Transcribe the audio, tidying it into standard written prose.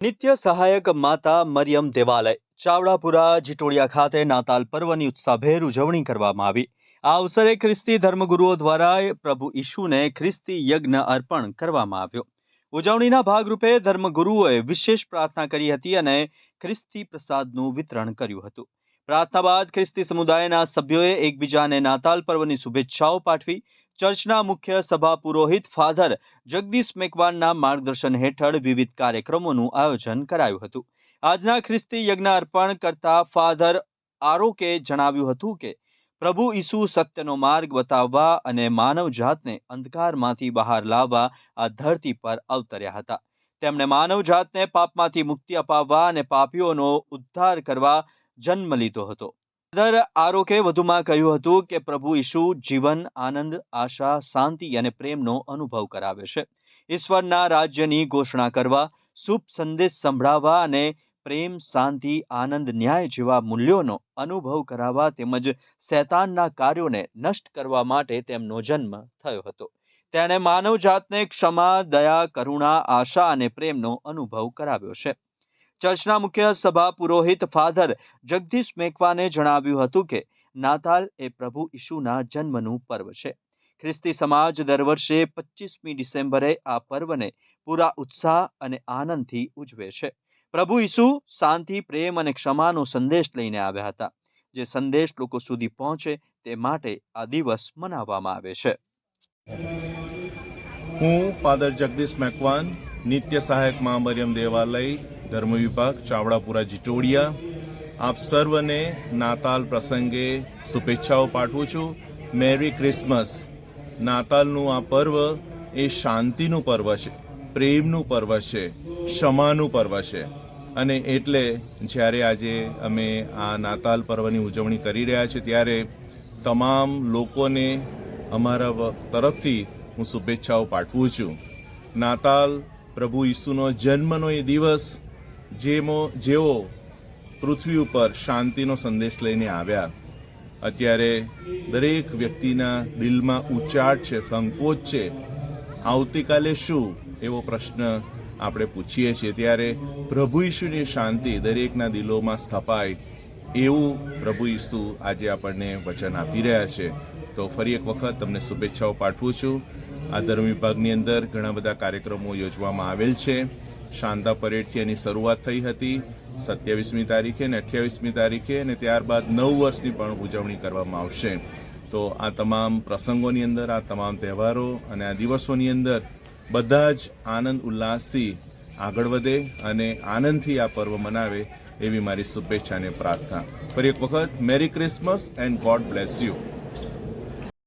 નિત્ય સહાયક માતા મરિયમ દેવાલય ચાવડાપુરા જીટોડિયા ખાતે નાતાલ પર્વની ઉત્સાહભેર ઉજવણી કરવામાં આવી. આ અવસરે ખ્રિસ્તી ધર્મગુરુઓ દ્વારા પ્રભુ ઈશુને ખ્રિસ્તી યજ્ઞ અર્પણ કરવામાં આવ્યો. ઉજવણીના ભાગરૂપે ધર્મગુરુઓએ વિશેષ પ્રાર્થના કરી હતી અને ખ્રિસ્તી પ્રસાદનું વિતરણ કર્યું હતું. પ્રાર્થના બાદ ખ્રિસ્તી સમુદાયના સભ્યોએ એકબીજાને નાતાલ પર્વની શુભેચ્છાઓ પાઠવી. ચર્ચના મુખ્ય સભા પુરોહિત ફાધર જગદીશ મેકવાનના માર્ગદર્શન હેઠળ વિવિધ કાર્યક્રમોનું આયોજન કરાયું હતું. આજના ખ્રિસ્તી યજ્ઞ અર્પણ કરતા ફાધર આરોકે જણાવ્યું હતું કે પ્રભુ ઈસુ સત્યનો માર્ગ બતાવવા અને માનવ જાતને અંધકારમાંથી બહાર લાવવા આ ધરતી પર અવતર્યા હતા. તેમણે માનવ જાતને પાપમાંથી મુક્તિ અપાવવા અને પાપીઓનો ઉદ્ધાર કરવા જન્મ લીધો હતો. ફાધર આરોકે વધુમાં કહ્યું હતું કે પ્રભુ ઈસુ જીવન, આનંદ, આશા, શાંતિ અને પ્રેમનો અનુભવ કરાવે છે. ઈશ્વરના રાજ્યની ઘોષણા કરવા, શુભ સંદેશ સંભળાવવા અને પ્રેમ, શાંતિ, આનંદ, ન્યાય જેવા મૂલ્યોનો અનુભવ કરાવવા તેમજ શૈતાનના કાર્યોને નષ્ટ કરવા માટે તેમનો જન્મ થયો હતો. તેણે માનવ જાતને ક્ષમા, દયા, કરુણા, આશા અને પ્રેમનો અનુભવ કરાવ્યો છે. ચર્ચના મુખ્ય સભા પુરોહિત ફાધર જગદીશ મેકવાને જણાવ્યું હતું કે નાતાલ એ પ્રભુ ઈશુના જન્મનું પર્વ છે. ખ્રિસ્તી સમાજ દર વર્ષે 25મી ડિસેમ્બરે આ પર્વને પૂરા ઉત્સાહ અને આનંદથી ઉજવે છે. પ્રભુ ઈસુ શાંતિ, પ્રેમ અને ક્ષમાનો સંદેશ લઈને આવ્યા હતા. જે સંદેશ લોકો સુધી પહોંચે તે માટે આ દિવસ મનાવવામાં આવે છે. હું ફાધર જગદીશ મેકવાન, નિત્ય સહાયક મા મરિયમ દેવાલય ધર્મ વિભાગ ચાવડાપુરા જીટોડિયા, આપ સર્વને નાતાલ પ્રસંગે શુભેચ્છાઓ પાઠવું છું. Merry Christmas. નાતાલનું આ પર્વ એ શાંતિનું પર્વ છે, પ્રેમનું પર્વ છે, ક્ષમાનું પર્વ છે. અને એટલે જ્યારે આજે અમે આ નાતાલ પર્વની ઉજવણી કરી રહ્યા છીએ ત્યારે તમામ લોકોને અમારા તરફથી હું શુભેચ્છાઓ પાઠવું છું. નાતાલ પ્રભુ ઈસુનો જન્મનો એ દિવસ જેઓ પૃથ્વી ઉપર શાંતિનો સંદેશ લઈને આવ્યા. અત્યારે દરેક વ્યક્તિના દિલમાં ઉચાટ છે, સંકોચ છે. આવતીકાલે શું એવો પ્રશ્ન આપણે પૂછીએ છીએ ત્યારે પ્રભુ ઈસુની શાંતિ દરેકના દિલોમાં સ્થપાય એવું પ્રભુ ઈસુ આજે આપણને વચન આપી રહ્યા છે. તો ફરી એક વખત તમને શુભેચ્છાઓ પાઠવું છું. આ ધર્મ વિભાગની અંદર ઘણા બધા કાર્યક્રમો યોજવામાં આવેલ છે. શાંતા પરેડથી એની શરૂઆત થઈ હતી 27મી તારીખે અને 28મી તારીખે, અને ત્યારબાદ 9 વર્ષની પણ ઉજવણી કરવામાં આવશે. તો આ તમામ પ્રસંગોની અંદર, આ તમામ તહેવારો અને આ દિવસોની અંદર બધા જ આનંદ ઉલ્લાસથી આગળ વધે અને આનંદથી આ પર્વ મનાવે એવી મારી શુભેચ્છા અને પ્રાર્થના. ફરી એક વખત merry Christmas and God bless you.